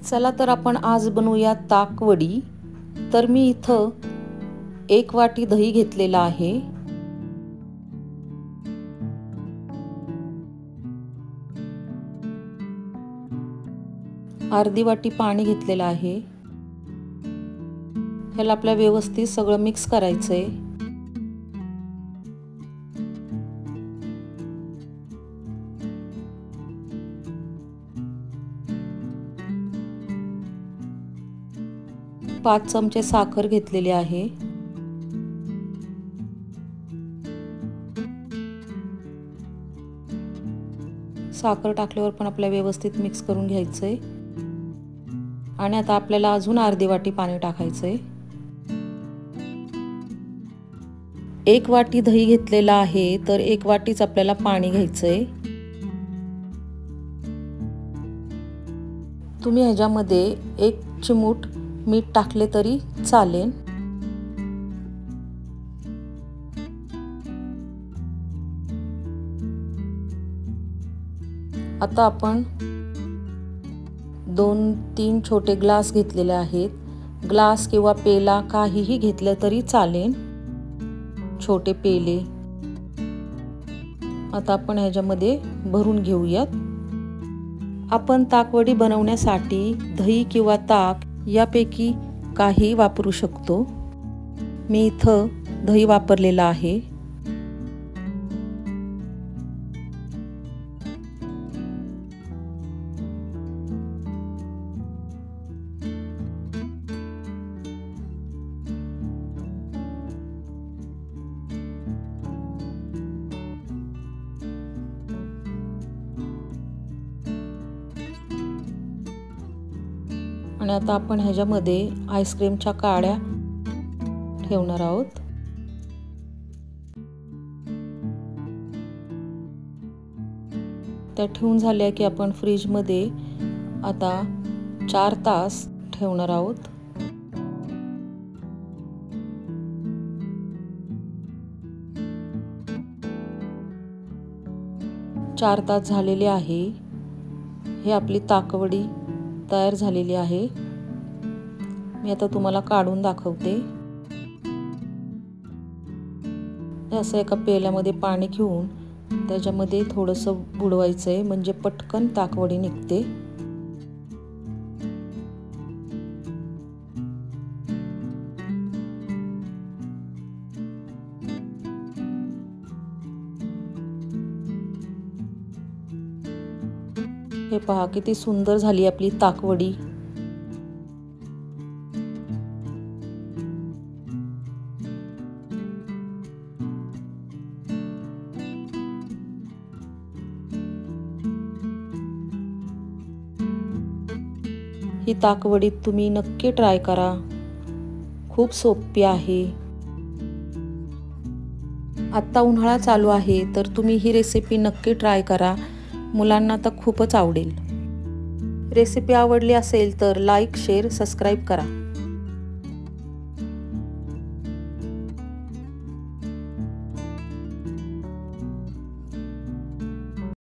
चला तर आपण आज बनवूया ताकवडी। तर मी इथं 1 वाटी दही घेतलेला आहे। अर्धी वाटी पाणी घेतलेलं आहे। ह्याला आपल्या व्यवस्थित सगळं मिक्स करायचंय। पाच चमचे साखर घेतलेली आहे। साखर टाकल्यावर पण आपल्याला व्यवस्थित मिक्स करून घ्यायचंय। आणि आता आपल्याला अजून अर्धी वाटी पाणी टाकायचंय। 1 वाटी दही घेतलेला आहे, तर 1 वाटीच आपल्याला पाणी घ्यायचंय। तुम्ही ह्याच्यामध्ये 1 चिमूट मीठ टाकले तरी चालेल। आता आपण 2-3 छोटे ग्लास घेतलेले आहेत। ग्लास किंवा पेला काहीही घेतलं तरी चालेल, छोटे पेले। आता आपण ह्याच्यामध्ये भरून घेऊयात। आपण ताकवडी बनवण्यासाठी दही किंवा ताक यापैकी काही वापरू शकतो। मी इथं दही वापरलेला आहे। आणि आता आपण ह्याच्यामध्ये आईस्क्रीमच्या काड्या ठेवणार आहोत। त्या ठेवून झाल्या की आपण फ्रीज मध्ये आता 4 तास ठेवणार आहोत। चार तास झालेले आहे। हे आपली ताकवडी तयार झालेली आहे। मी आता तुम्हाला काढून दाखवते। असं एका पेल्यामध्ये पाणी घेऊन त्याच्यामध्ये थोडंसं बुडवायचंय, म्हणजे पटकन ताकवडी निघते। हे पहा किती सुंदर झाली आपली ताकवडी। ही ताकवडी तुम्ही नक्की ट्राय करा, खूप सोपी आहे। आता उन्हाळा चालू आहे, तर तुम्ही ही रेसिपी नक्की ट्राय करा, मुलांना तर खूपच आवडेल। रेसिपी आवडली असेल तर लाईक, शेअर, सबस्क्राईब करा।